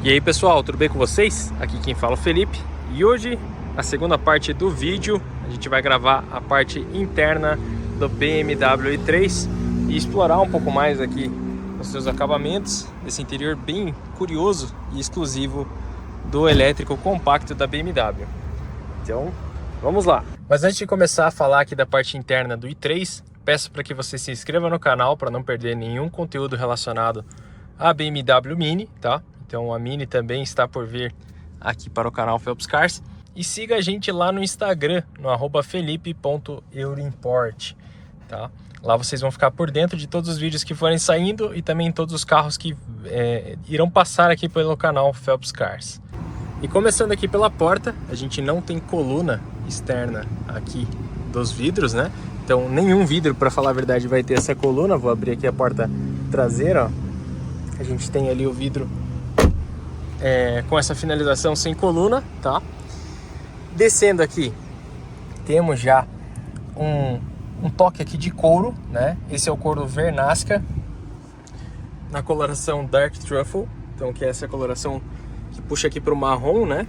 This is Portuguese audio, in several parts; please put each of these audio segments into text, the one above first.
E aí pessoal, tudo bem com vocês? Aqui quem fala é o Felipe. E hoje, a segunda parte do vídeo, a gente vai gravar a parte interna do BMW i3 e explorar um pouco mais aqui os seus acabamentos, esse interior bem curioso e exclusivo do elétrico compacto da BMW. Então, vamos lá! Mas antes de começar a falar aqui da parte interna do i3, peço para que você se inscreva no canal para não perder nenhum conteúdo relacionado à BMW Mini, tá? Então a Mini também está por vir aqui para o canal Phelps Cars. E siga a gente lá no Instagram, no @felipe.eurimport, tá? Lá vocês vão ficar por dentro de todos os vídeos que forem saindo e também todos os carros que irão passar aqui pelo canal Phelps Cars. E começando aqui pela porta, a gente não tem coluna externa aqui dos vidros, né? Então nenhum vidro, para falar a verdade, vai ter essa coluna. Vou abrir aqui a porta traseira, ó. A gente tem ali o vidro com essa finalização sem coluna, tá? Descendo aqui, temos já um toque aqui de couro, né? Esse é o couro Vernasca, na coloração Dark Truffle, então que é essa coloração que puxa aqui para o marrom, né?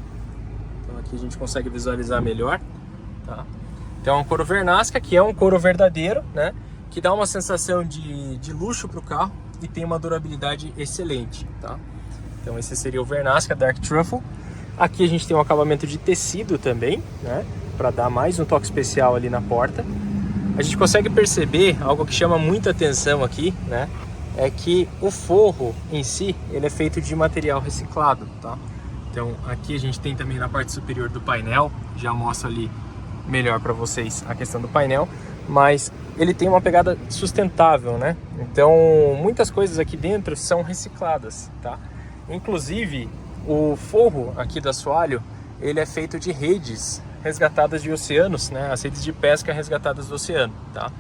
Então aqui a gente consegue visualizar melhor, tá? Então é um couro Vernasca, que é um couro verdadeiro, né? Que dá uma sensação de luxo para o carro e tem uma durabilidade excelente, tá? Então esse seria o Vernasca Dark Truffle. Aqui a gente tem um acabamento de tecido também, né? Para dar mais um toque especial ali na porta. A gente consegue perceber algo que chama muita atenção aqui, né? É que o forro em si, ele é feito de material reciclado, tá? Então aqui a gente tem também na parte superior do painel, já mostro ali melhor para vocês a questão do painel, mas ele tem uma pegada sustentável, né? Então muitas coisas aqui dentro são recicladas, tá? Inclusive o forro aqui do assoalho, ele é feito de redes resgatadas de oceanos, né? As redes de pesca resgatadas do oceano, tá?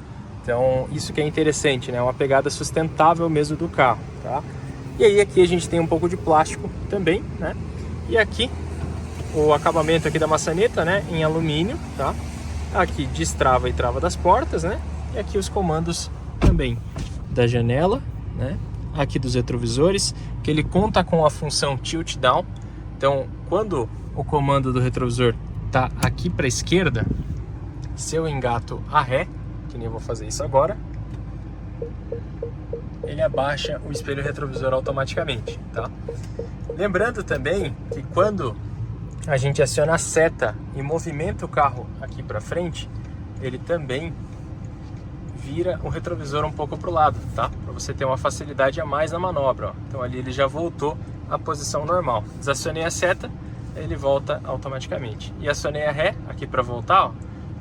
Então isso que é interessante, né? Uma pegada sustentável mesmo do carro, tá? E aí aqui a gente tem um pouco de plástico também, né? E aqui o acabamento aqui da maçaneta, né? Em alumínio, tá? Aqui destrava e trava das portas, né? E aqui os comandos também da janela, né? Aqui dos retrovisores, que ele conta com a função tilt down. Então quando o comando do retrovisor tá aqui para a esquerda, se eu engato a ré, que nem eu vou fazer isso agora, ele abaixa o espelho retrovisor automaticamente, tá? Lembrando também que quando a gente aciona a seta e movimenta o carro aqui para frente, ele também vira o retrovisor um pouco para o lado, tá? Para você ter uma facilidade a mais na manobra, ó. Então ali ele já voltou à posição normal. Desacionei a seta, ele volta automaticamente. E acionei a ré aqui para voltar, ó.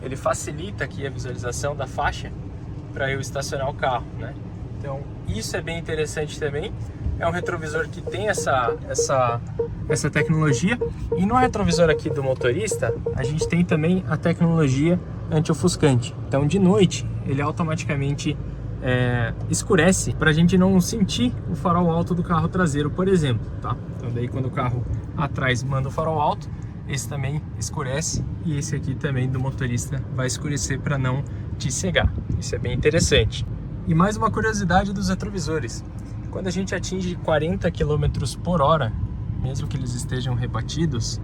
Ele facilita aqui a visualização da faixa para eu estacionar o carro, né? Então isso é bem interessante também. É um retrovisor que tem essa tecnologia. E no retrovisor aqui do motorista, a gente tem também a tecnologia anti-ofuscante. Então de noite ele automaticamente escurece para a gente não sentir o farol alto do carro traseiro, por exemplo, tá? Então daí quando o carro atrás manda o farol alto, esse também escurece, e esse aqui também do motorista vai escurecer para não te cegar. Isso é bem interessante. E mais uma curiosidade dos retrovisores: quando a gente atinge 40 km por hora, mesmo que eles estejam rebatidos,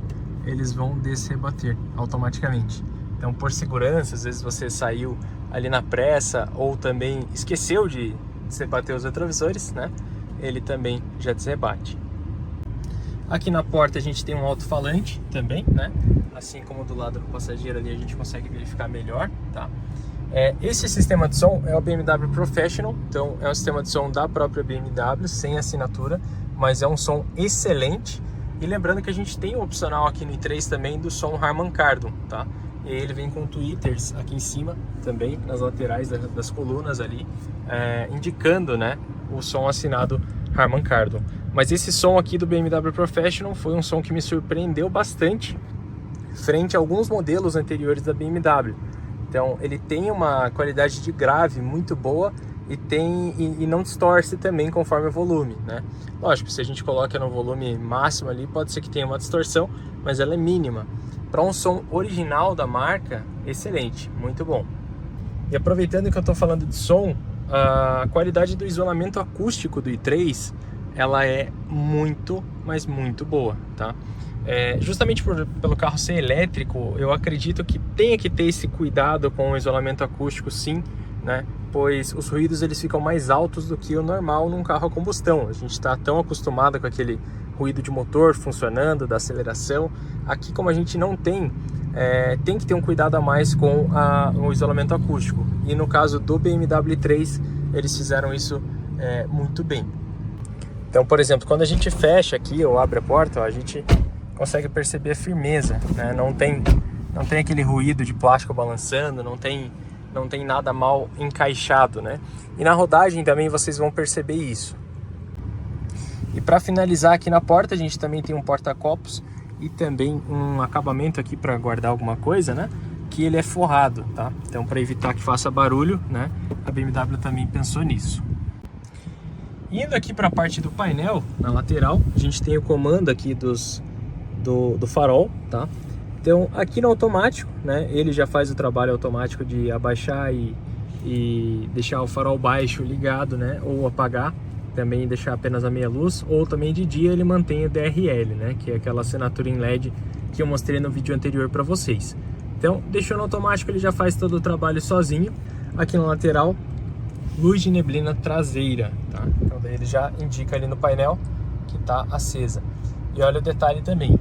eles vão desrebater automaticamente. Então, por segurança, às vezes você saiu ali na pressa ou também esqueceu de desrebater os retrovisores, né? Ele também já desrebate. Aqui na porta a gente tem um alto-falante também, né? Assim como do lado do passageiro ali a gente consegue verificar melhor, tá? Esse sistema de som é o BMW Professional, então é um sistema de som da própria BMW, sem assinatura, mas é um som excelente. E lembrando que a gente tem um opcional aqui no i3 também do som Harman Kardon, tá? E ele vem com tweeters aqui em cima também, nas laterais das colunas ali, indicando, né, o som assinado Harman Kardon. Mas esse som aqui do BMW Professional foi um som que me surpreendeu bastante frente a alguns modelos anteriores da BMW. Então ele tem uma qualidade de grave muito boa e não distorce também conforme o volume, né? Lógico, se a gente coloca no volume máximo ali, pode ser que tenha uma distorção, mas ela é mínima. Para um som original da marca, excelente, muito bom. E aproveitando que eu estou falando de som, a qualidade do isolamento acústico do i3, ela é muito mas muito boa, tá? Justamente pelo carro ser elétrico, eu acredito que tenha que ter esse cuidado com o isolamento acústico, sim, né? Pois os ruídos eles ficam mais altos do que o normal num carro a combustão. A gente está tão acostumado com aquele ruído de motor funcionando, da aceleração. Aqui, como a gente não tem, tem que ter um cuidado a mais com o isolamento acústico. E no caso do BMW i3, eles fizeram isso muito bem. Então, por exemplo, quando a gente fecha aqui ou abre a porta, ó, a gente consegue perceber a firmeza, né? Não tem aquele ruído de plástico balançando, não tem nada mal encaixado, né? E na rodagem também vocês vão perceber isso. E para finalizar aqui na porta, a gente também tem um porta-copos e também um acabamento aqui para guardar alguma coisa, né? Que ele é forrado, tá? Então, para evitar que faça barulho, né? A BMW também pensou nisso. Indo aqui para a parte do painel, na lateral, a gente tem o comando aqui do farol, tá? Então, aqui no automático, né? Ele já faz o trabalho automático de abaixar e deixar o farol baixo ligado, né? Ou apagar, também deixar apenas a meia luz, ou também de dia ele mantém o DRL, né? Que é aquela assinatura em LED que eu mostrei no vídeo anterior para vocês. Então, deixou no automático, ele já faz todo o trabalho sozinho. Aqui na lateral, luz de neblina traseira, tá? Então daí ele já indica ali no painel que está acesa. E olha o detalhe também,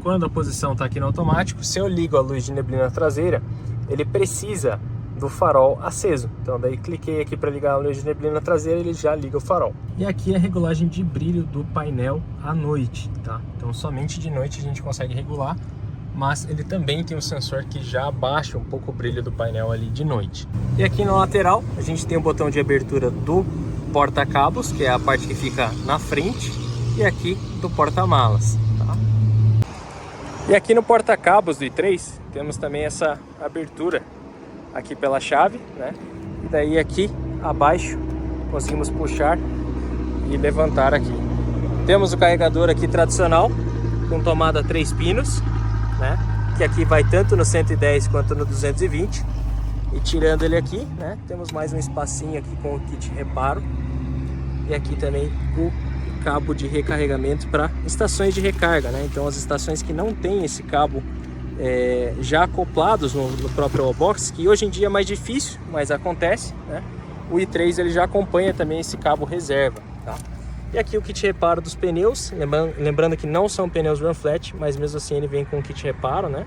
quando a posição está aqui no automático, se eu ligo a luz de neblina traseira, ele precisa do farol aceso. Então daí cliquei aqui para ligar a luz de neblina traseira, ele já liga o farol. E aqui é a regulagem de brilho do painel à noite, tá? Então somente de noite a gente consegue regular, mas ele também tem um sensor que já abaixa um pouco o brilho do painel ali de noite. E aqui na lateral a gente tem o botão de abertura do porta-cabos, que é a parte que fica na frente, e aqui do porta-malas, tá? E aqui no porta-cabos do i3 temos também essa abertura aqui pela chave, né? E daí aqui abaixo conseguimos puxar e levantar aqui. Temos o carregador aqui tradicional com tomada 3 pinos, né? Que aqui vai tanto no 110 quanto no 220. E tirando ele aqui, né? Temos mais um espacinho aqui com o kit reparo. E aqui também o cabo de recarregamento para estações de recarga, né? Então as estações que não tem esse cabo já acoplados no próprio wallbox, que hoje em dia é mais difícil, mas acontece, né? O i3 ele já acompanha também esse cabo reserva, tá? E aqui o kit reparo dos pneus, lembrando que não são pneus run flat, mas mesmo assim ele vem com o kit reparo, né?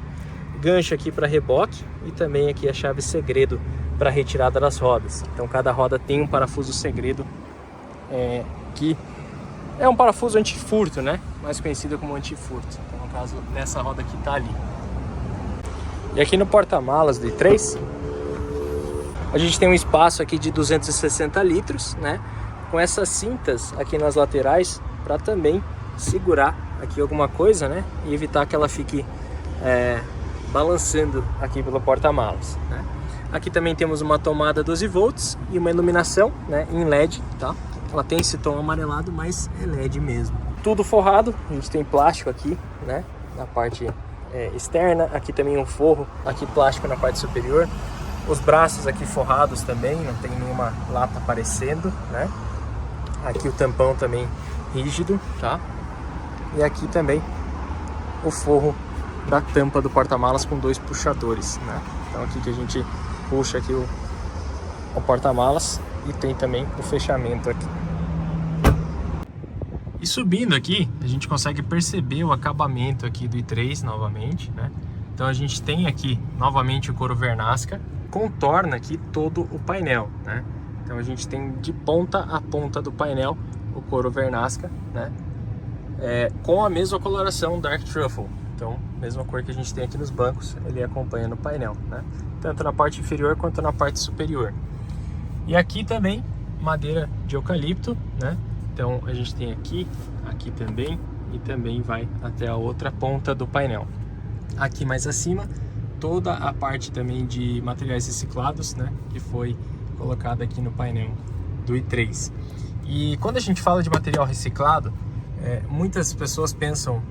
Gancho aqui para reboque e também aqui a chave segredo para retirada das rodas. Então cada roda tem um parafuso segredo, que é um parafuso anti-furto, né? Mais conhecido como anti-furto. Então no caso nessa roda que tá ali. E aqui no porta-malas do i3 a gente tem um espaço aqui de 260 litros, né? Com essas cintas aqui nas laterais para também segurar aqui alguma coisa, né? E evitar que ela fique balançando aqui pelo porta-malas, né? Aqui também temos uma tomada 12 volts e uma iluminação, né, em LED, tá? Ela tem esse tom amarelado, mas é LED mesmo. Tudo forrado, a gente tem plástico aqui, né, na parte externa. Aqui também um forro, aqui plástico na parte superior. Os braços aqui forrados também, não tem nenhuma lata aparecendo, né? Aqui o tampão também rígido, tá? E aqui também o forro da tampa do porta-malas com 2 puxadores, né? Então aqui que a gente puxa aqui o porta-malas e tem também o fechamento aqui. E subindo aqui, a gente consegue perceber o acabamento aqui do i3 novamente, né? Então a gente tem aqui novamente o couro Vernasca, contorna aqui todo o painel, né? Então a gente tem de ponta a ponta do painel o couro Vernasca, né? Com a mesma coloração Dark Truffle. Então, mesma cor que a gente tem aqui nos bancos, ele acompanha no painel, né? Tanto na parte inferior quanto na parte superior. E aqui também madeira de eucalipto, né? Então a gente tem aqui também, e também vai até a outra ponta do painel. Aqui mais acima, toda a parte também de materiais reciclados, né? Que foi colocada aqui no painel do i3. E quando a gente fala de material reciclado, muitas pessoas pensam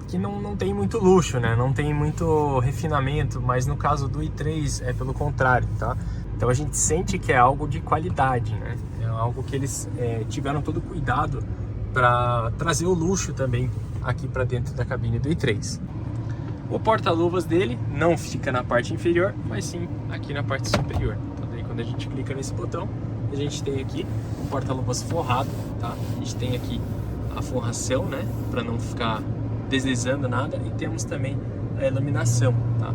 que não tem muito luxo, né? Não tem muito refinamento, mas no caso do i3 é pelo contrário, tá? Então a gente sente que é algo de qualidade, né? É algo que eles tiveram todo o cuidado para trazer o luxo também aqui para dentro da cabine do i3. O porta-luvas dele não fica na parte inferior, mas sim aqui na parte superior. Então daí quando a gente clica nesse botão, a gente tem aqui o porta-luvas forrado, tá? A gente tem aqui a forração, né, para não ficar deslizando nada, e temos também a iluminação, tá?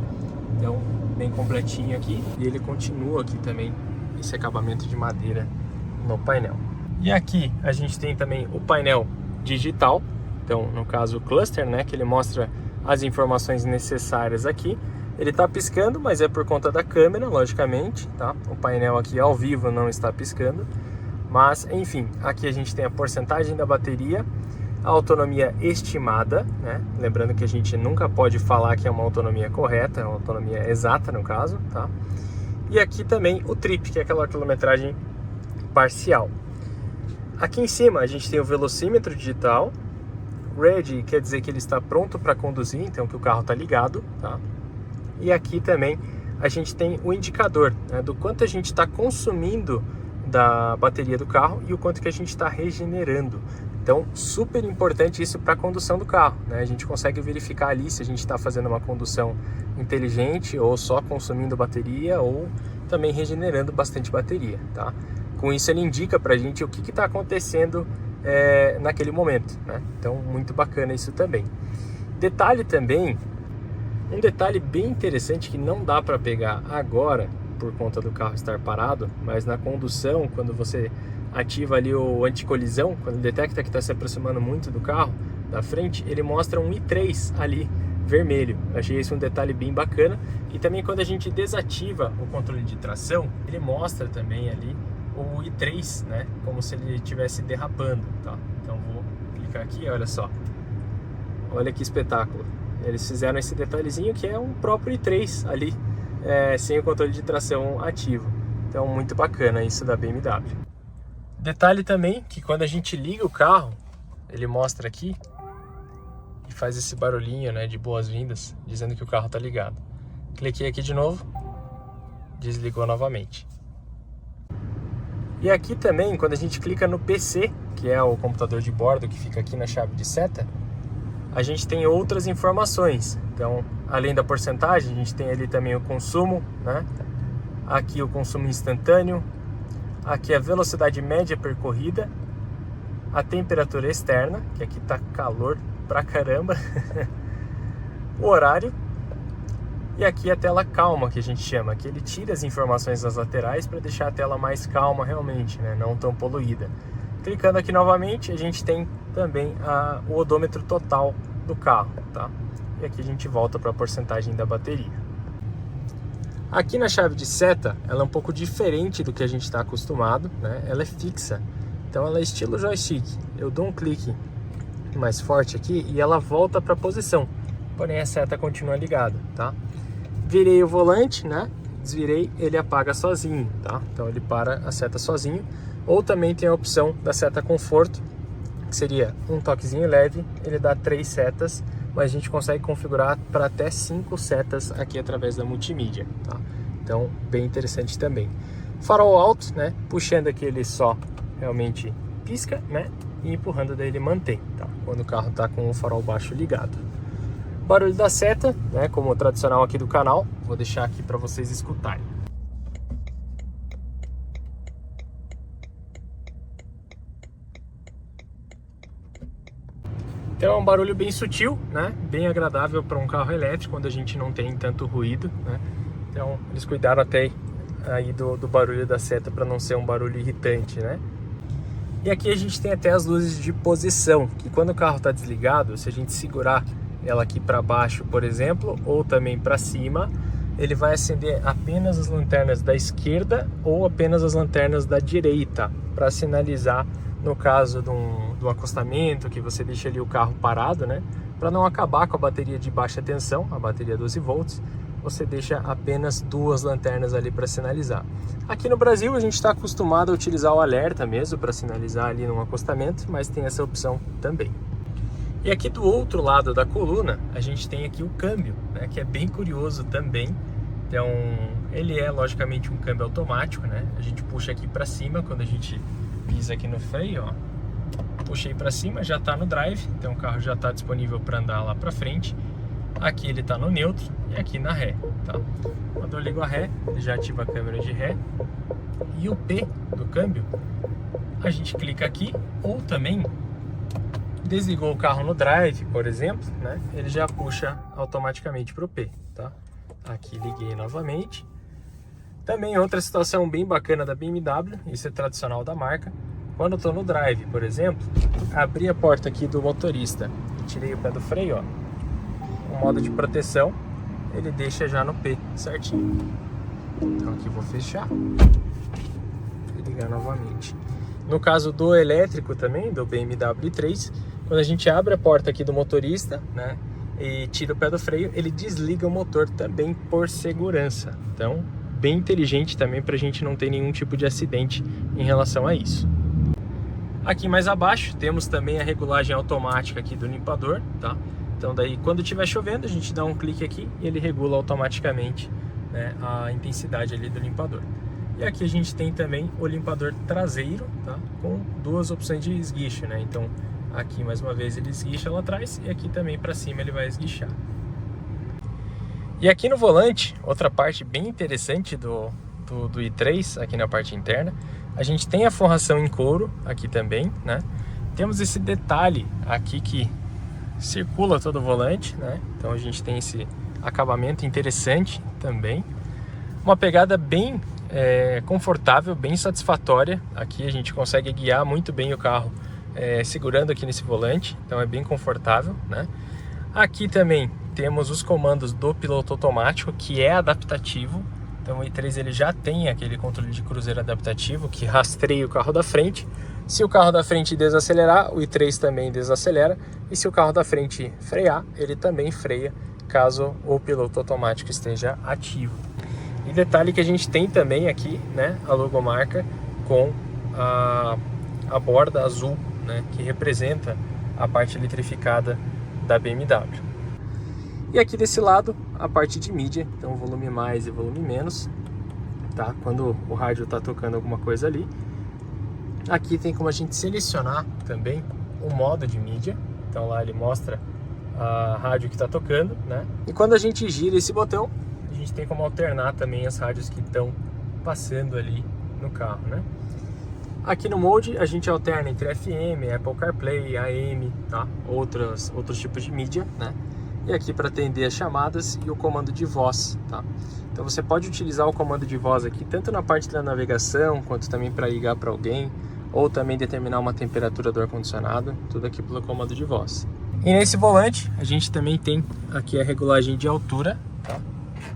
Então bem completinho aqui, e ele continua aqui também esse acabamento de madeira no painel. E aqui a gente tem também o painel digital, então no caso o cluster, né, que ele mostra as informações necessárias aqui. Ele está piscando, mas é por conta da câmera, logicamente, tá? O painel aqui ao vivo não está piscando, mas enfim, aqui a gente tem a porcentagem da bateria, a autonomia estimada, né? Lembrando que a gente nunca pode falar que é uma autonomia correta, é uma autonomia exata no caso, tá? E aqui também o trip, que é aquela quilometragem parcial. Aqui em cima a gente tem o velocímetro digital. Ready quer dizer que ele está pronto para conduzir, então que o carro está ligado, tá? E aqui também a gente tem o indicador, né, do quanto a gente está consumindo da bateria do carro e o quanto que a gente está regenerando. Então, super importante isso para a condução do carro, né? A gente consegue verificar ali se a gente está fazendo uma condução inteligente ou só consumindo bateria ou também regenerando bastante bateria, tá? Com isso ele indica para a gente o que está acontecendo naquele momento, né? Então muito bacana isso também. Detalhe também, um detalhe bem interessante que não dá para pegar agora por conta do carro estar parado, mas na condução, quando você ativa ali o anticolisão, quando ele detecta que está se aproximando muito do carro da frente, ele mostra um i3 ali vermelho. Achei esse um detalhe bem bacana. E também quando a gente desativa o controle de tração, ele mostra também ali o i3, né, como se ele estivesse derrapando, tá? Então vou clicar aqui, olha só, olha que espetáculo, eles fizeram esse detalhezinho que é um próprio i3 ali, sem o controle de tração ativo. Então muito bacana isso da BMW. Detalhe também que quando a gente liga o carro, ele mostra aqui e faz esse barulhinho, né, de boas-vindas, dizendo que o carro está ligado. Cliquei aqui de novo, desligou novamente. E aqui também, quando a gente clica no PC, que é o computador de bordo que fica aqui na chave de seta, a gente tem outras informações. Então, além da porcentagem, a gente tem ali também o consumo, né? Aqui o consumo instantâneo, aqui a velocidade média percorrida, a temperatura externa, que aqui tá calor pra caramba, o horário, e aqui a tela calma, que a gente chama, que ele tira as informações das laterais para deixar a tela mais calma realmente, né? Não tão poluída. Clicando aqui novamente, a gente tem também o odômetro total do carro, tá? E aqui a gente volta para a porcentagem da bateria. Aqui na chave de seta, ela é um pouco diferente do que a gente está acostumado, né? Ela é fixa, então ela é estilo joystick. Eu dou um clique mais forte aqui e ela volta para a posição, porém a seta continua ligada, tá? Virei o volante, né? Desvirei, ele apaga sozinho, tá? Então ele para a seta sozinho. Ou também tem a opção da seta conforto, que seria um toquezinho leve, ele dá 3 setas, mas a gente consegue configurar para até 5 setas aqui através da multimídia, tá? Então, bem interessante também. Farol alto, né? Puxando aqui ele só realmente pisca, né? E empurrando daí ele mantém, tá? Quando o carro está com o farol baixo ligado. Barulho da seta, né, como tradicional aqui do canal, vou deixar aqui para vocês escutarem. Então é um barulho bem sutil, né, bem agradável para um carro elétrico, quando a gente não tem tanto ruído, né. Então eles cuidaram até aí do barulho da seta para não ser um barulho irritante, né. E aqui a gente tem até as luzes de posição, que quando o carro está desligado, se a gente segurar ela aqui para baixo, por exemplo, ou também para cima, ele vai acender apenas as lanternas da esquerda ou apenas as lanternas da direita, para sinalizar no caso de um acostamento, que você deixa ali o carro parado, né? Para não acabar com a bateria de baixa tensão, a bateria 12 volts, você deixa apenas 2 lanternas ali para sinalizar. Aqui no Brasil a gente está acostumado a utilizar o alerta mesmo para sinalizar ali num acostamento, mas tem essa opção também. E aqui do outro lado da coluna, a gente tem aqui o câmbio, né, que é bem curioso também. Então, ele é logicamente um câmbio automático, né? A gente puxa aqui para cima quando a gente pisa aqui no freio, ó. puxei para cima, já está no drive, então o carro já está disponível para andar lá para frente. Aqui ele está no neutro e aqui na ré, tá? Quando eu ligo a ré, ele já ativa a câmera de ré. E o P do câmbio, a gente clica aqui, ou também desligou o carro no drive, por exemplo, né? Ele já puxa automaticamente para o P, tá? Aqui liguei novamente. Também outra situação bem bacana da BMW, isso é tradicional da marca. Quando eu estou no drive, por exemplo, abri a porta aqui do motorista e tirei o pé do freio, ó. O modo de proteção, ele deixa já no P certinho. Então aqui vou fechar e ligar novamente. No caso do elétrico também, do BMW i3, quando a gente abre a porta aqui do motorista, né, e tira o pé do freio, ele desliga o motor também por segurança. Então, bem inteligente também para a gente não ter nenhum tipo de acidente em relação a isso. Aqui mais abaixo temos também a regulagem automática aqui do limpador, tá? Então daí quando estiver chovendo a gente dá um clique aqui e ele regula automaticamente, né, a intensidade ali do limpador. E aqui a gente tem também o limpador traseiro, tá? Com duas opções de esguicho, né? Então aqui mais uma vez ele esguicha lá atrás e aqui também para cima ele vai esguichar. E aqui no volante, outra parte bem interessante do i3, aqui na parte interna, a gente tem a forração em couro aqui também, né? Temos esse detalhe aqui que circula todo o volante, né? Então a gente tem esse acabamento interessante também. Uma pegada bem confortável, bem satisfatória. Aqui a gente consegue guiar muito bem o carro segurando aqui nesse volante, então é bem confortável, né? Aqui também temos os comandos do piloto automático, que é adaptativo. Então o i3 ele já tem aquele controle de cruzeiro adaptativo que rastreia o carro da frente. Se o carro da frente desacelerar, o i3 também desacelera. E se o carro da frente frear, ele também freia, caso o piloto automático esteja ativo. E detalhe que a gente tem também aqui, né, a logomarca com a borda azul, né, que representa a parte eletrificada da BMW. E aqui desse lado, a parte de mídia, então volume mais e volume menos, tá? Quando o rádio está tocando alguma coisa ali. Aqui tem como a gente selecionar também o modo de mídia, então lá ele mostra a rádio que está tocando, né? E quando a gente gira esse botão, a gente tem como alternar também as rádios que estão passando ali no carro, né? Aqui no Mode a gente alterna entre FM, Apple CarPlay, AM, tá? Outros tipos de mídia, né? E aqui para atender as chamadas e o comando de voz, tá? Então você pode utilizar o comando de voz aqui tanto na parte da navegação, quanto também para ligar para alguém, ou também determinar uma temperatura do ar-condicionado, tudo aqui pelo comando de voz. E nesse volante a gente também tem aqui a regulagem de altura, tá?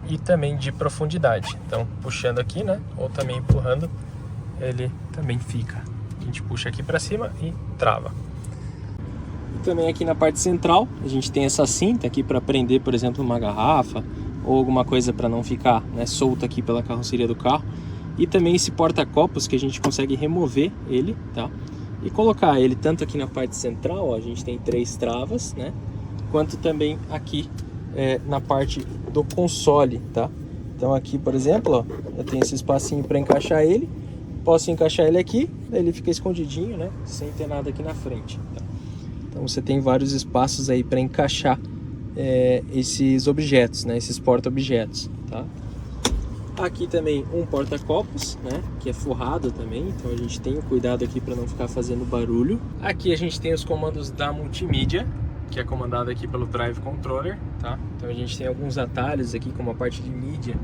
E também de profundidade. Então puxando aqui, né? Ou também empurrando, ele também fica. A gente puxa aqui para cima e trava. E também aqui na parte central a gente tem essa cinta aqui para prender, por exemplo, uma garrafa ou alguma coisa para não ficar, né, solta aqui pela carroceria do carro. E também esse porta-copos que a gente consegue remover ele, tá? E colocar ele tanto aqui na parte central, ó, a gente tem 3 travas, né? Quanto também aqui na parte do console, tá? Então aqui, por exemplo, ó, eu tenho esse espacinho para encaixar ele. Posso encaixar ele aqui, daí ele fica escondidinho, né? Sem ter nada aqui na frente, tá? Então você tem vários espaços aí para encaixar esses objetos, né? Esses porta-objetos, tá? Aqui também um porta-copos, né? Que é forrado também, então a gente tem o cuidado aqui para não ficar fazendo barulho. Aqui a gente tem os comandos da multimídia, que é comandado aqui pelo Drive Controller, tá? Então a gente tem alguns atalhos aqui como a parte de mídia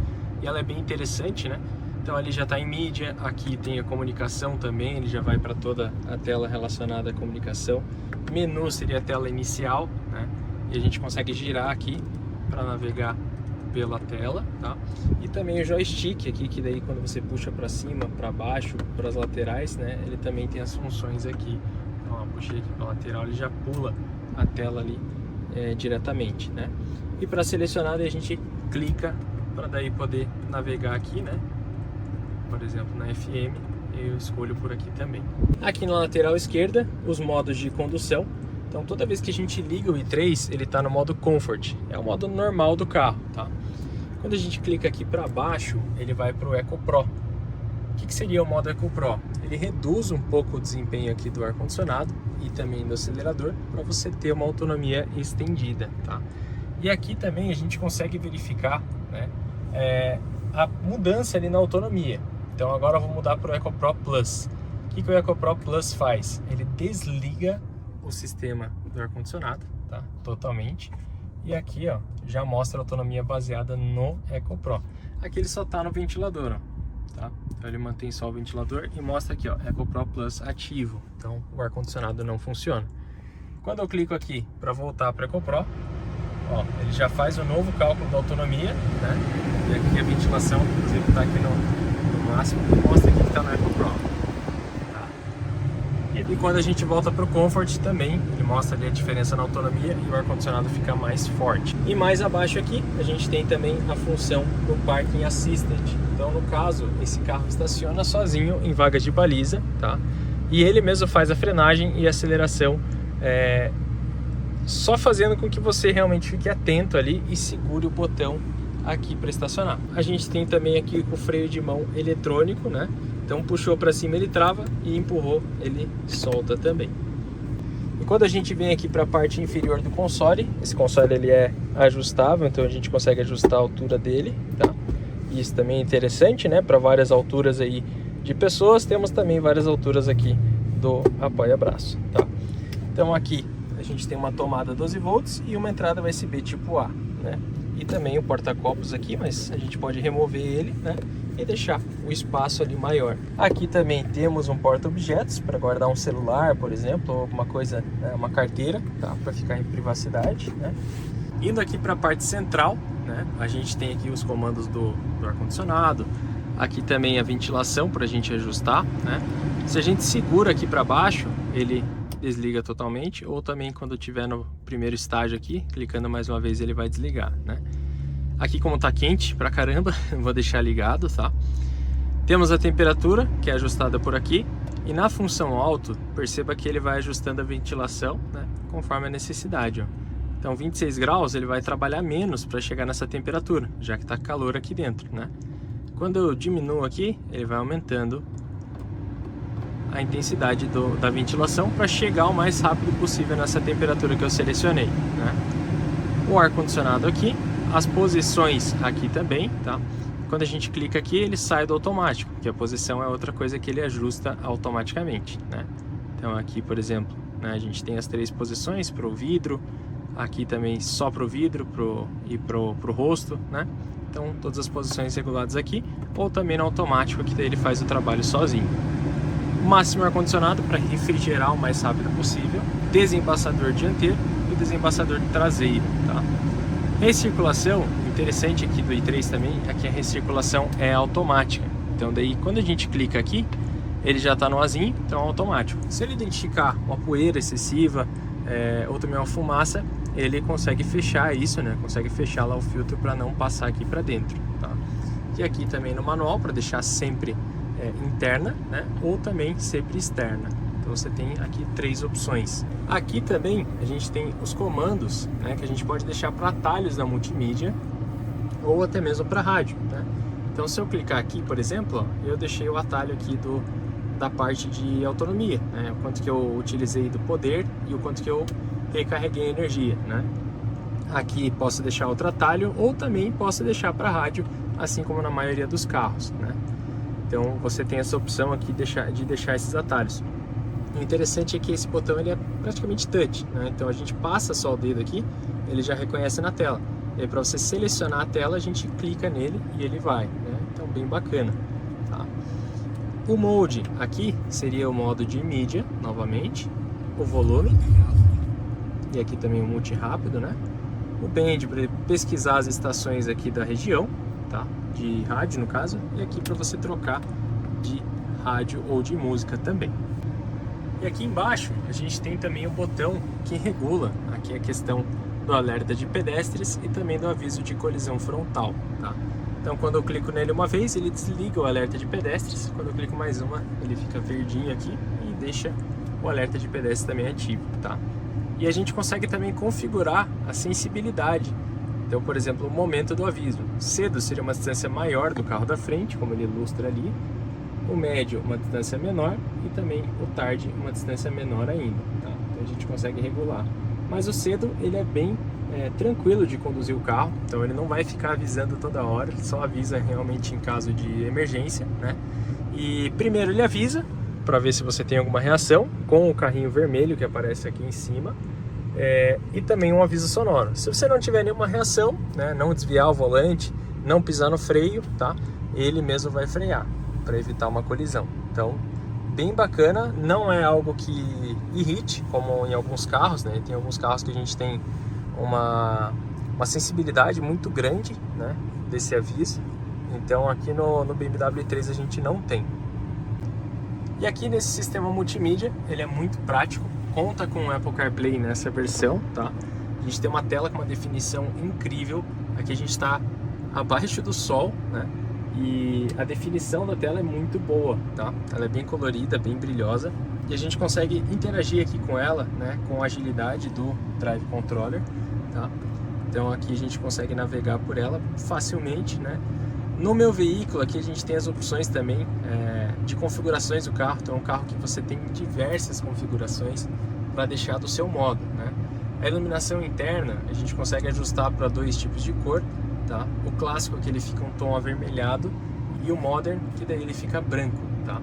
e ela é bem interessante, né? Então ali já está em mídia, aqui tem a comunicação também, ele já vai para toda a tela relacionada à comunicação. Menu seria a tela inicial, né? E a gente consegue girar aqui para navegar pela tela, tá? E também o joystick aqui, que daí quando você puxa para cima, para baixo, para as laterais, né? Ele também tem as funções aqui. Então, ó, puxei aqui para lateral, ele já pula a tela ali diretamente, né? E para selecionar, a gente clica para daí poder navegar aqui, né? Por exemplo, na FM, eu escolho por aqui também. Aqui na lateral esquerda, os modos de condução. Então toda vez que a gente liga o i3, ele está no modo Comfort, é o modo normal do carro, tá? Quando a gente clica aqui para baixo, ele vai para o Eco Pro, que seria o modo EcoPro? Ele reduz um pouco o desempenho aqui do ar-condicionado e também do acelerador para você ter uma autonomia estendida, tá? E aqui também a gente consegue verificar, né, a mudança ali na autonomia. Então agora eu vou mudar para o EcoPro Plus. O que o EcoPro Plus faz? Ele desliga o sistema do ar-condicionado, tá? Totalmente. E aqui, ó, já mostra a autonomia baseada no EcoPro. Aqui ele só está no ventilador, ó, tá? Então ele mantém só o ventilador e mostra aqui, ó, EcoPro Plus ativo. Então o ar-condicionado não funciona. Quando eu clico aqui para voltar para EcoPro, ó, ele já faz o novo cálculo da autonomia, né? E aqui a ventilação, inclusive, está aqui no máximo, e mostra aqui que está no EcoPro. Tá? E quando a gente volta para o Comfort também, ele mostra ali a diferença na autonomia e o ar-condicionado fica mais forte. E mais abaixo aqui, a gente tem também a função do Parking Assistant. Então, no caso, esse carro estaciona sozinho em vagas de baliza, tá? E ele mesmo faz a frenagem e a aceleração, só fazendo com que você realmente fique atento ali e segure o botão aqui para estacionar. A gente tem também aqui o freio de mão eletrônico, né? Então puxou para cima ele trava e empurrou ele solta também. E quando a gente vem aqui para a parte inferior do console, esse console ele é ajustável, então a gente consegue ajustar a altura dele, tá? Isso também é interessante, né? Para várias alturas aí de pessoas, temos também várias alturas aqui do apoia-braço, tá? Então aqui a gente tem uma tomada 12 volts e uma entrada USB tipo A, né? E também o porta-copos aqui, mas a gente pode remover ele, né? E deixar o espaço ali maior. Aqui também temos um porta-objetos para guardar um celular, por exemplo, ou alguma coisa, né? Uma carteira, tá? Para ficar em privacidade, né? Indo aqui para a parte central, né? A gente tem aqui os comandos do ar-condicionado. Aqui também a ventilação para a gente ajustar, né? Se a gente segura aqui para baixo, ele desliga totalmente, ou também quando estiver no primeiro estágio aqui, clicando mais uma vez ele vai desligar, né? Aqui como tá quente pra caramba, vou deixar ligado, tá? Temos a temperatura, que é ajustada por aqui, e na função alto, perceba que ele vai ajustando a ventilação, né, conforme a necessidade, ó. Então 26 graus ele vai trabalhar menos para chegar nessa temperatura, já que tá calor aqui dentro, né? Quando eu diminuo aqui, ele vai aumentando a intensidade da ventilação para chegar o mais rápido possível nessa temperatura que eu selecionei, né? O ar-condicionado aqui, as posições aqui também, tá? Quando a gente clica aqui, ele sai do automático, que a posição é outra coisa que ele ajusta automaticamente, né? Então aqui, por exemplo, né, a gente tem as 3 posições para o vidro, aqui também só para o vidro e pro rosto, né? Então todas as posições reguladas aqui, ou também no automático, que daí ele faz o trabalho sozinho. Máximo ar-condicionado para refrigerar o mais rápido possível, desembaçador dianteiro e desembaçador traseiro, tá? Recirculação, interessante aqui do i3 também, é que a recirculação é automática. Então daí quando a gente clica aqui, ele já está no azinho, então é automático. Se ele identificar uma poeira excessiva, ou também uma fumaça, ele consegue fechar isso, né? Consegue fechar lá o filtro para não passar aqui para dentro, tá? E aqui também no manual para deixar sempre interna, né? Ou também sempre externa. Então você tem aqui 3 opções. Aqui também a gente tem os comandos, né, que a gente pode deixar para atalhos da multimídia ou até mesmo para rádio, né? Então se eu clicar aqui, por exemplo, ó, eu deixei o atalho aqui da parte de autonomia, né? O quanto que eu utilizei do poder e o quanto que eu recarreguei a energia, né? Aqui posso deixar outro atalho ou também posso deixar para rádio, assim como na maioria dos carros, né? Então você tem essa opção aqui de deixar esses atalhos. O interessante é que esse botão ele é praticamente touch, né? Então a gente passa só o dedo aqui, ele já reconhece na tela. E aí para você selecionar a tela, a gente clica nele e ele vai, né? Então bem bacana, tá? O mode aqui seria o modo de mídia, novamente, o volume, e aqui também o multi rápido, né? O band para pesquisar as estações aqui da região, tá? De rádio no caso, e aqui para você trocar de rádio ou de música também. E aqui embaixo a gente tem também o botão que regula aqui a questão do alerta de pedestres e também do aviso de colisão frontal, tá? Então quando eu clico nele uma vez, ele desliga o alerta de pedestres, quando eu clico mais uma, ele fica verdinho aqui e deixa o alerta de pedestres também ativo, tá? E a gente consegue também configurar a sensibilidade. Então, por exemplo, o momento do aviso. Cedo seria uma distância maior do carro da frente, como ele ilustra ali. o médio uma distância menor e também o tarde uma distância menor ainda, tá? Então a gente consegue regular. Mas o cedo ele é bem tranquilo de conduzir o carro, então ele não vai ficar avisando toda hora, ele só avisa realmente em caso de emergência, né? E primeiro ele avisa para ver se você tem alguma reação com o carrinho vermelho que aparece aqui em cima, e também um aviso sonoro. Se você não tiver nenhuma reação, né, não desviar o volante, não pisar no freio, tá? Ele mesmo vai frear para evitar uma colisão. Então, bem bacana, não é algo que irrite, como em alguns carros, né? Tem alguns carros que a gente tem uma sensibilidade muito grande, né, desse aviso. Então aqui no BMW 3 a gente não tem. E aqui nesse sistema multimídia, ele é muito prático, conta com o Apple CarPlay nessa versão, tá? A gente tem uma tela com uma definição incrível. Aqui a gente está abaixo do sol, né? E a definição da tela é muito boa, tá? Ela é bem colorida, bem brilhosa, e a gente consegue interagir aqui com ela, né, com a agilidade do Drive Controller, tá? Então aqui a gente consegue navegar por ela facilmente, né? No meu veículo aqui a gente tem as opções também de configurações do carro. Então é um carro que você tem diversas configurações para deixar do seu modo, né? A iluminação interna a gente consegue ajustar para 2 tipos de cor, tá? O clássico que ele fica um tom avermelhado e o modern que daí ele fica branco, tá?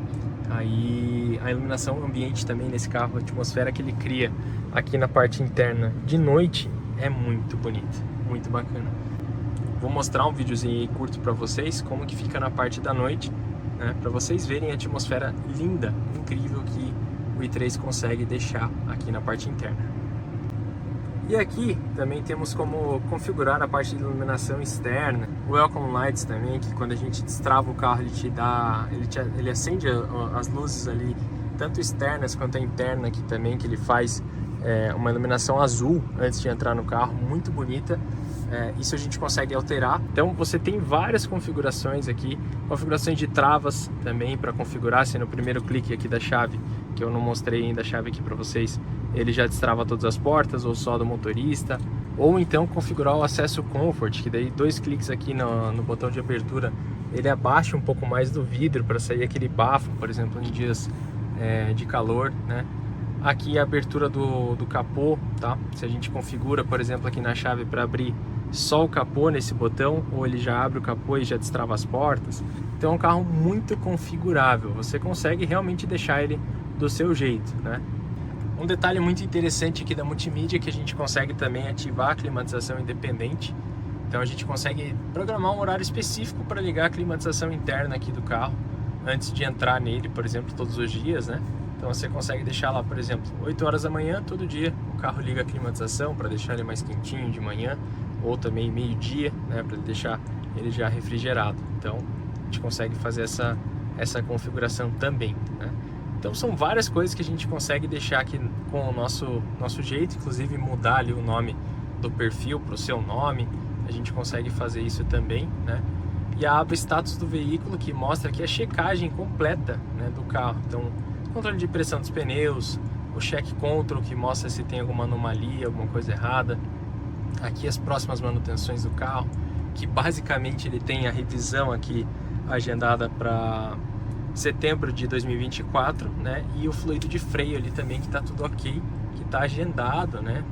Aí a iluminação ambiente também nesse carro, a atmosfera que ele cria aqui na parte interna de noite é muito bonita, muito bacana. Vou mostrar um videozinho aí curto para vocês como que fica na parte da noite, né? Para vocês verem a atmosfera linda, incrível que o i3 consegue deixar aqui na parte interna. E aqui também temos como configurar a parte de iluminação externa, o Welcome Lights também, que quando a gente destrava o carro ele acende as luzes ali, tanto externas quanto a interna aqui também, que ele faz uma iluminação azul antes de entrar no carro, muito bonita. Isso a gente consegue alterar. Então você tem várias configurações aqui, configurações de travas também para configurar. Se no primeiro clique aqui da chave, que eu não mostrei ainda a chave aqui para vocês, ele já destrava todas as portas ou só do motorista, ou então configurar o acesso comfort, que daí 2 cliques aqui no botão de abertura ele abaixa um pouco mais do vidro para sair aquele bafo, por exemplo, em dias de calor, né? Aqui a abertura do capô, tá? Se a gente configura, por exemplo, aqui na chave para abrir só o capô nesse botão, ou ele já abre o capô e já destrava as portas. Então é um carro muito configurável, você consegue realmente deixar ele do seu jeito, né? Um detalhe muito interessante aqui da multimídia é que a gente consegue também ativar a climatização independente. Então a gente consegue programar um horário específico para ligar a climatização interna aqui do carro antes de entrar nele, por exemplo, todos os dias, né? Então você consegue deixar lá, por exemplo, 8 horas da manhã, todo dia o carro liga a climatização para deixar ele mais quentinho de manhã, ou também meio-dia, né, para deixar ele já refrigerado. Então a gente consegue fazer essa configuração também, né? Então são várias coisas que a gente consegue deixar aqui com o nosso jeito, inclusive mudar ali o nome do perfil para o seu nome, a gente consegue fazer isso também, né? E a aba status do veículo, que mostra aqui a checagem completa, né, do carro. Então controle de pressão dos pneus, o check control que mostra se tem alguma anomalia, alguma coisa errada. Aqui as próximas manutenções do carro, que basicamente ele tem a revisão aqui agendada para setembro de 2024, né? E o fluido de freio ali também, que está tudo ok, que está agendado, né?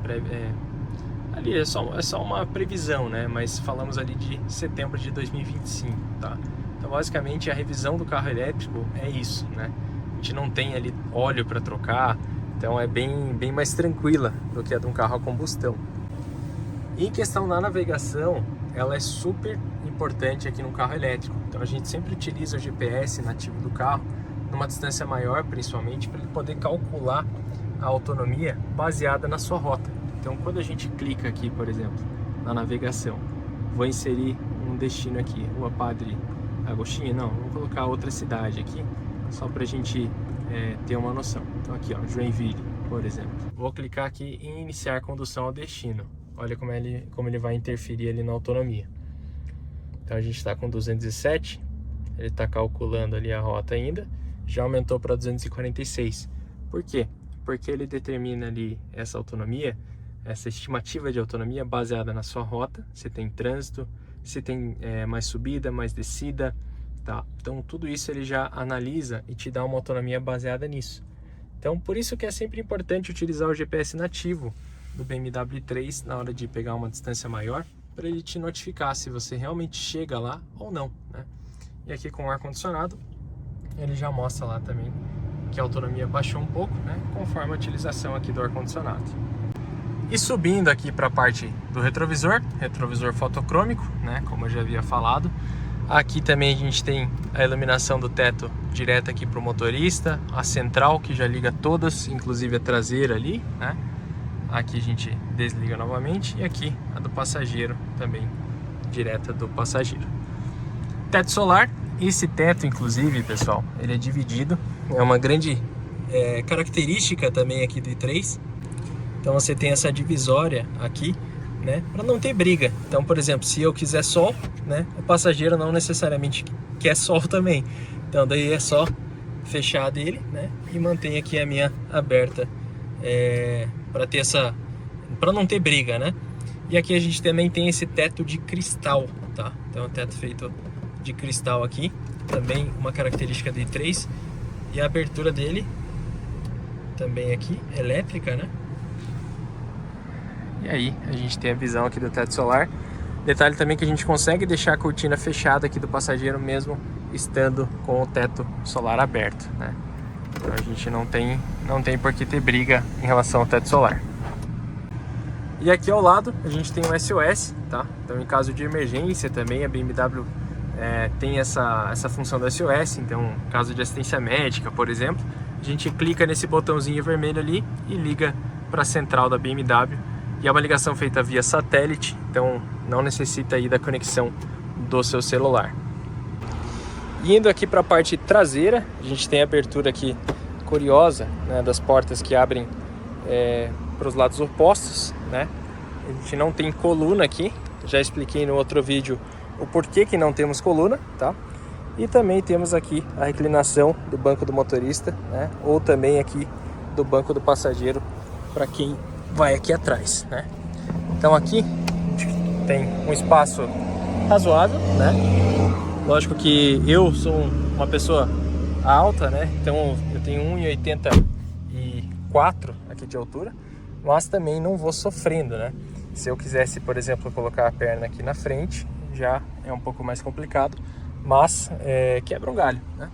Ali é só uma previsão, né? Mas falamos ali de setembro de 2025, tá? Então basicamente a revisão do carro elétrico é isso, né? A gente não tem ali óleo para trocar, então é bem mais tranquila do que a de um carro a combustão. E em questão da navegação, ela é super importante aqui no carro elétrico. Então a gente sempre utiliza o GPS nativo do carro numa distância maior, principalmente para ele poder calcular a autonomia baseada na sua rota. Então quando a gente clica aqui, por exemplo, na navegação, vou inserir um destino aqui, Rua Padre Agostinho, não, vou colocar outra cidade aqui, só para a gente ter uma noção. Então aqui, ó, Joinville, por exemplo. Vou clicar aqui em iniciar condução ao destino. Olha como ele vai interferir ali na autonomia. Então a gente está com 207, ele está calculando ali a rota ainda, já aumentou para 246. Por quê? Porque ele determina ali essa autonomia, essa estimativa de autonomia baseada na sua rota, se tem trânsito, se tem mais subida, mais descida, tá? Então tudo isso ele já analisa e te dá uma autonomia baseada nisso. Então por isso que é sempre importante utilizar o GPS nativo do BMW i3 na hora de pegar uma distância maior, para ele te notificar se você realmente chega lá ou não, né? E aqui com o ar-condicionado, ele já mostra lá também que a autonomia baixou um pouco, né? Conforme a utilização aqui do ar-condicionado. E subindo aqui para a parte do retrovisor fotocrômico, né? Como eu já havia falado. Aqui também a gente tem a iluminação do teto direta aqui para o motorista, a central que já liga todas, inclusive a traseira ali, né? Aqui a gente desliga novamente e aqui a do passageiro também, direta do passageiro. Teto solar, esse teto inclusive, pessoal, ele é dividido, é uma grande característica também aqui do i3. Então você tem essa divisória aqui, né, para não ter briga. Então, por exemplo, se eu quiser sol, né, o passageiro não necessariamente quer sol também. Então daí é só fechar dele, né, e mantém aqui a minha aberta para ter para não ter briga, né? E aqui a gente também tem esse teto de cristal, tá? Então é um teto feito de cristal aqui, também uma característica do i3. E a abertura dele também aqui elétrica, né? E aí a gente tem a visão aqui do teto solar. Detalhe também que a gente consegue deixar a cortina fechada aqui do passageiro mesmo estando com o teto solar aberto, né? Então a gente não tem por que ter briga em relação ao teto solar. E aqui ao lado a gente tem o SOS, tá? Então em caso de emergência também a BMW tem essa função do SOS. Então caso de assistência médica, por exemplo, a gente clica nesse botãozinho vermelho ali e liga para a central da BMW. E é uma ligação feita via satélite, então não necessita aí da conexão do seu celular. Indo aqui para a parte traseira, a gente tem a abertura aqui curiosa, né, das portas que abrem para os lados opostos, né? A gente não tem coluna aqui, já expliquei no outro vídeo o porquê que não temos coluna, tá? E também temos aqui a reclinação do banco do motorista, né? Ou também aqui do banco do passageiro para quem vai aqui atrás, né? Então aqui a gente tem um espaço razoável, né? Lógico que eu sou uma pessoa alta, né? Então eu tenho 1,84 aqui de altura, mas também não vou sofrendo, né? Se eu quisesse, por exemplo, colocar a perna aqui na frente, já é um pouco mais complicado, mas quebra um galho, né?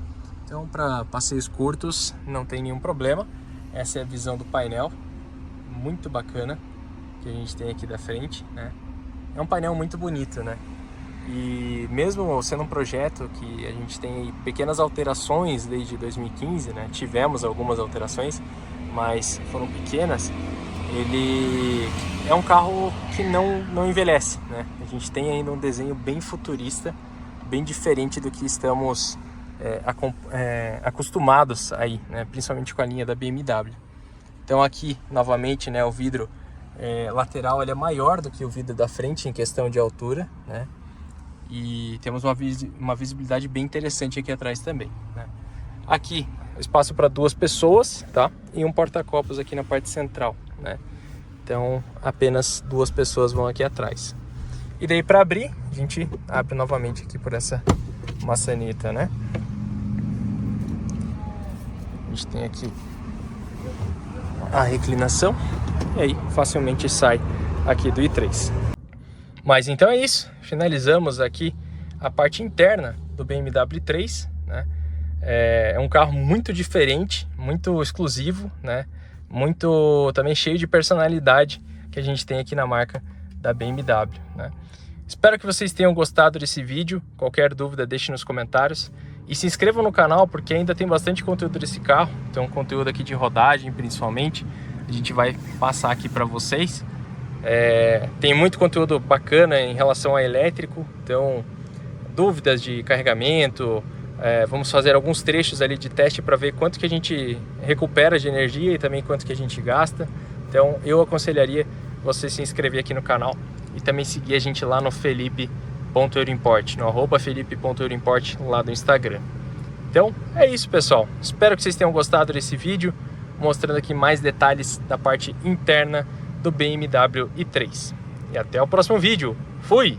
Então para passeios curtos não tem nenhum problema. Essa é a visão do painel, muito bacana, que a gente tem aqui da frente, né? É um painel muito bonito, né? E mesmo sendo um projeto que a gente tem pequenas alterações desde 2015, né? Tivemos algumas alterações, mas foram pequenas. Ele é um carro que não envelhece, né? A gente tem ainda um desenho bem futurista, bem diferente do que estamos acostumados aí, né? Principalmente com a linha da BMW. Então aqui, novamente, né, o vidro lateral ele é maior do que o vidro da frente em questão de altura, né? E temos uma visibilidade bem interessante aqui atrás também, né? Aqui, espaço para 2 pessoas, tá? E um porta-copos aqui na parte central, né? Então, apenas 2 pessoas vão aqui atrás. E daí para abrir, a gente abre novamente aqui por essa maçaneta, né? A gente tem aqui a reclinação e aí facilmente sai aqui do i3. Mas então é isso, finalizamos aqui a parte interna do BMW i3, né? É um carro muito diferente, muito exclusivo, né? Muito também cheio de personalidade que a gente tem aqui na marca da BMW, né? Espero que vocês tenham gostado desse vídeo. Qualquer dúvida deixe nos comentários e se inscrevam no canal porque ainda tem bastante conteúdo desse carro. Tem um conteúdo aqui de rodagem principalmente, a gente vai passar aqui para vocês. Tem muito conteúdo bacana em relação a elétrico, então dúvidas de carregamento, vamos fazer alguns trechos ali de teste para ver quanto que a gente recupera de energia e também quanto que a gente gasta. Então eu aconselharia você se inscrever aqui no canal e também seguir a gente lá no felipe.euroimport, no @felipe.euroimport lá do Instagram. Então é isso, pessoal, espero que vocês tenham gostado desse vídeo mostrando aqui mais detalhes da parte interna do BMW i3. E até o próximo vídeo. Fui!